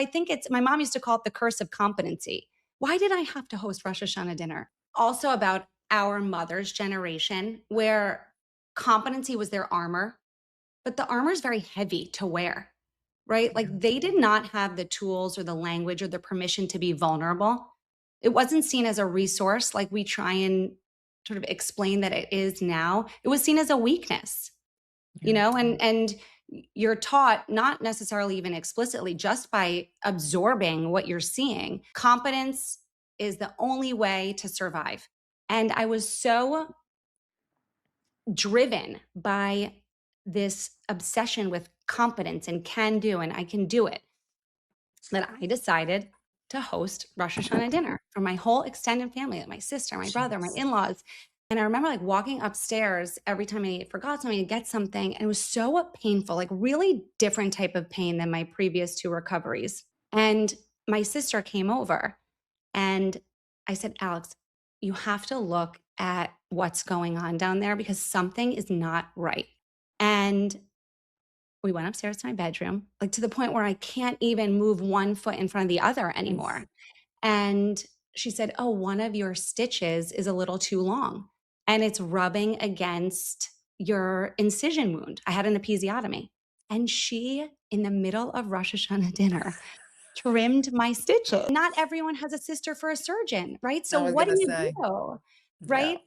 I think my mom used to call it the curse of competency. Why did I have to host Rosh Hashanah dinner? Also about our mother's generation, where competency was their armor, but the armor is very heavy to wear, right? Like they did not have the tools or the language or the permission to be vulnerable. It wasn't seen as a resource like we try and sort of explain that it is now. It was seen as a weakness, Yeah. and you're taught, not necessarily even explicitly, just by absorbing what you're seeing. Competence is the only way to survive. And I was so driven by this obsession with competence and can do, and I can do it, that I decided to host Rosh Hashanah dinner for my whole extended family, like my sister, my brother, my Jeez. in-laws. And I remember like walking upstairs every time I forgot something to get something. And it was so painful, like really different type of pain than my previous two recoveries. And my sister came over and I said, Alex, you have to look at what's going on down there because something is not right. And we went upstairs to my bedroom, like to the point where I can't even move one foot in front of the other Oof. anymore. And she said, oh, one of your stitches is a little too long and it's rubbing against your incision wound. I had an episiotomy. And she, in the middle of Rosh Hashanah dinner, trimmed my stitches. Not everyone has a sister for a surgeon, right? So I was what do gonna you say, do? yeah. Right?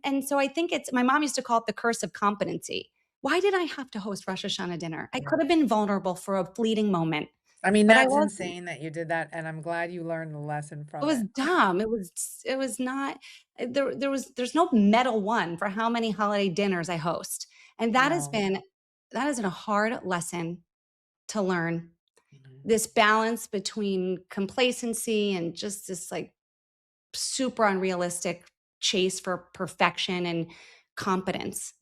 And so I think it's my mom used to call it the curse of competency. Why did I have to host Rosh Hashanah dinner? I Yeah. could have been vulnerable for a fleeting moment, I mean, but I that's wasn't. insane that you did that, and I'm glad you learned the lesson It from was it. dumb. It was not there's no medal won for how many holiday dinners I host. And No. that has been a hard lesson to learn. Mhm. This balance between complacency and just this like super unrealistic chase for perfection and competence.